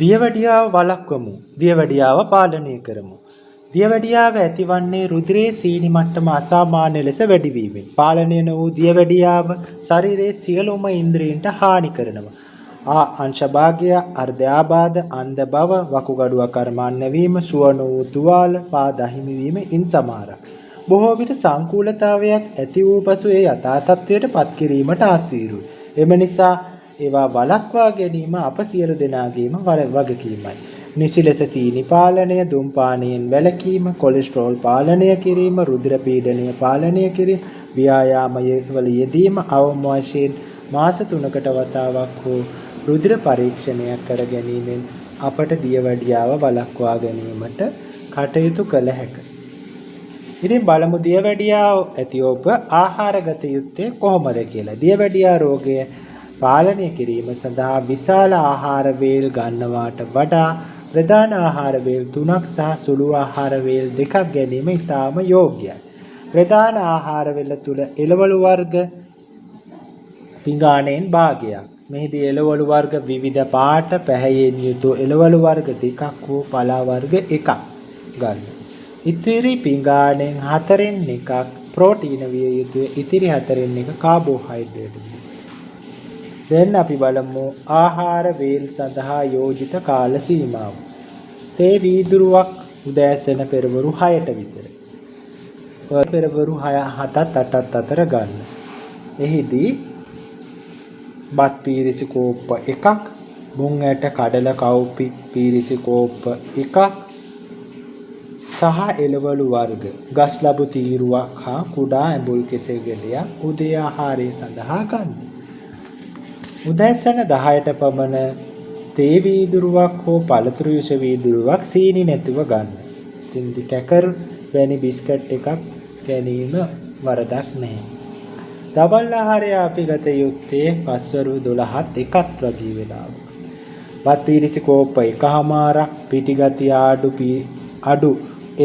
දියවැඩියාව වළක්වමු. දියවැඩියාව පාලනය කරමු. දියවැඩියාව ඇතිවන්නේ රුධිරයේ සීනි මට්ටම අසාමාන්‍ය ලෙස වැඩි වීමෙන්. පාලනය නොවූ දියවැඩියාව ශරීරයේ සියලුම ඉන්ද්‍රියන්ට හානි කරනවා. අංශභාගය, අර්ධාබාධ, අන්ධ බව, වකුගඩුව කර්මාන්‍ය වීම, සුව නොවූ තුවාල, පාද අහිමි වීම ඉන් සමහරක්. බොහෝ විට සංකූලතාවයක් ඇති වූ පසු ඒ යථා තත්ත්වයට පත් කිරීමට අසීරුයි. එම නිසා ඒවා වළක්වා ගැනීම අප සියලු දෙනාගේම වගකීමයි. නිසි ලෙස සීනි පාලනය, ධූමපානයෙන් වැළකීම, කොලෙස්ටරෝල් පාලනය කිරීම, රුධිර පීඩනය පාලනය කිරීම, ව්‍යායාමවල යෙදීම, අවම වශයෙන් මාස 3කට වතාවක් හෝ රුධිර පරීක්ෂණයක් කර ගැනීමෙන් අපට දියවැඩියාව වළක්වා ගැනීමට කටයුතු කළ හැකිය. ඉතින් බලමු දියවැඩියාව ඇති ඔබ ආහාරගත යුත්තේ කොහොමද කියලා. දියවැඩියා රෝගය පාලනය කිරීම සඳහා විශාල ආහාර වේල් ගන්නවාට වඩා ප්‍රධාන ආහාර වේල් 3ක් සහ සුළු ආහාර වේල් 2ක් ගැනීම ඉතාම යෝග්‍යයි. ප්‍රධාන ආහාර වේල තුල එළවලු වර්ග පිඟානයෙන් භාගයක්. මෙහිදී එළවලු වර්ග විවිධ පාට පැහැයෙන් යුතු එළවලු වර්ග 2ක් හෝ පලා වර්ග 1ක් ගන්න. ඉතිරි පිඟානයෙන් 4න් 1ක් ප්‍රෝටීන විය යුතුය. ඉතිරි 4න් 1 කාබෝහයිඩ්‍රේට්. දැන් අපි බලමු ආහාර වේල් සඳහා යෝජිත කාල සීමාව. තේ වීදුරුවක් උදෑසන පෙරවරු 6ට විතර. පෙරවරු 7ත් 8ත් අතර ගන්න. එහිදී බත් පීරිසි කෝප්ප 1ක්, මුං ඇට කඩල කවුපි පීරිසි කෝප්ප 1ක් සහ එළවලු වර්ග ගස් ලැබු තීරුවක් හා කුඩා ඇඹුල් කෙසෙල් ගෙඩියක් උදේ ආහාරය සඳහා ගන්න. උදෑසන 10ට පමණ තේ වීදුරුවක් හෝ පළතුරු යුෂ වීදුරුවක් සීනි නැතිව ගන්න. තින්දි කැකර් වැනි බිස්කට් එකක් ගැනීම වරදක් නැහැ. දවල් ආහාරය අපි ගත යුත්තේ පස්වරු 12ත් 1ත් වගේ වෙලාවක. බත් පීරිසි කෝප්ප 1/4ක්, පිටිගතිය අඩු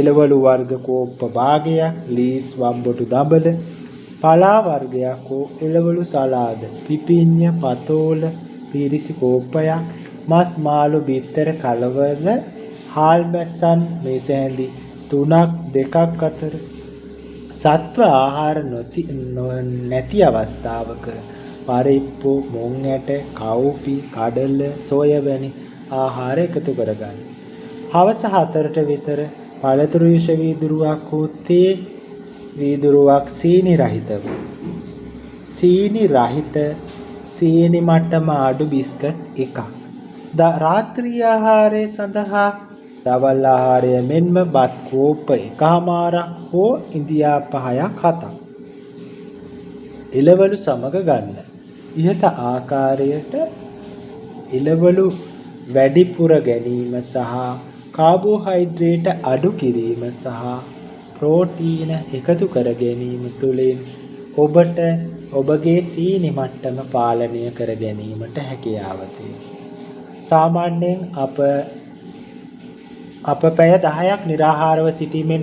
එළවලු වර්ග කෝප්ප භාගයක්, ලීස් වම්බොටු දඹල, පලා වර්ගයක් හෝ එළවලු සලාද, පිපිඤ්ඤ, පතෝල පීරිසි කෝප්පයක්, මස් මාළු බිත්තර කලවල, හාල් මැස්සන් මේසැඳි 3ක් 2ක් අතර සත්ව ආහාර නැති අවස්ථාවක පරිප්පු, මුං ඇට, කවුපි, කඩල, සෝය වැනි ආහාර එකතු කරගන්න. හවස 4ට විතර පළතුරු යුෂ වීදුරුවක් හෝ තේ වීදුරුවක් සීනි රහිතව. සීනි රහිත සීනි මට්ටම අඩු බිස්කට් 1ක්. රාත්‍රී ආහාරය සඳහා දවල් ආහාරය මෙන්ම බත් කෝප්ප 1/4ක් හෝ ඉන්දියා 5ක් 7ක් එළවලු සමග ගන්න. ඉහත ආකාරයට එළවලු වැඩිපුර ගැනීම සහ කාබෝහයිඩ්‍රේට් අඩු කිරීම සහ ප්‍රෝටීන එකතු කර ගැනීම තුළින් ඔබට ඔබගේ සීනි මට්ටම පාලනය කර ගැනීමට හැකියාව තියෙනවා. සාමාන්‍යයෙන් අප පැය 10ක් निराहारව සිටීමෙන්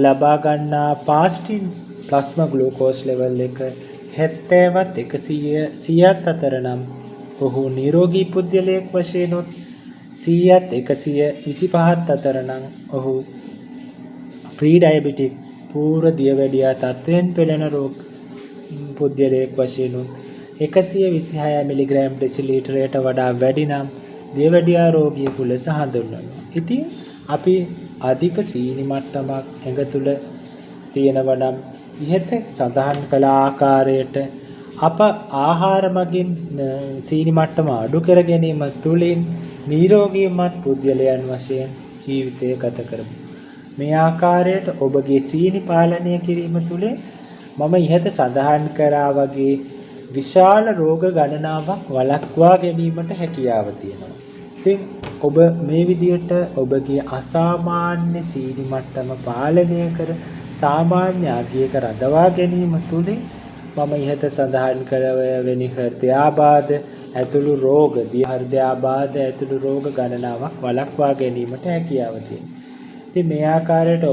ලබා ගන්නා ෆාස්ටින් ප්ලාස්මා ග්ලූකෝස් ලෙවල් එක 70ත් 100ත් අතර නම් ඔහු නිරෝගී පුද්ගලයෙක් වශයෙන් 100ත් 125ත් අතර නම් ඔහු ප්‍රී ඩයබටික් පූර්ව දියවැඩියා තත්ත්වයෙන් පෙළෙන රෝග පුද්ගලයෙක් වශයෙන් 126 මිලිග්‍රෑම් ඩෙසිලීටරයට වඩා වැඩි නම් දියවැඩියා රෝගියෙකු ලෙස හඳුන්වනවා. ඉතින් අපි අධික සීනි මට්ටමක් ඇඟ තුල තියෙනවා නම් ඉහත සඳහන් කළ ආකාරයට අප ආහාර මගින් සීනි මට්ටම අඩු කර ගැනීම තුළින් නිරෝගීමත් පුද්ගලයන් වශයෙන් ජීවිතය ගත කරමු. මේ ආකාරයට ඔබගේ සීනි පාලනය කිරීම තුළින් මම ඉහත සඳහන් කරා වගේ විශාල රෝග ගණනාවක් වළක්වා ගැනීමට හැකියාව තියෙනවා. ඉතින් ඔබ මේ විදිහට ඔබගේ අසාමාන්‍ය සීනි මට්ටම පාලනය කර සාමාන්‍ය අගයක රඳවා ගැනීම තුළින් මම ඉහත සඳහන් කරවෙනි හෘදයාබාධ ඇතුළු රෝග, හෘදයාබාධ ඇතුළු රෝග ගණනාවක් වළක්වා ගැනීමට හැකියාව තියෙනවා. ඉතින් මේ ආකාරයට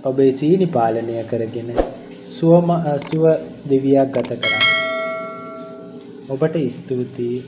ඔබේ සීනි පාලනය කරගෙන සුව දිවියක් ගත කරන්න. ඔබට ස්තුතියි.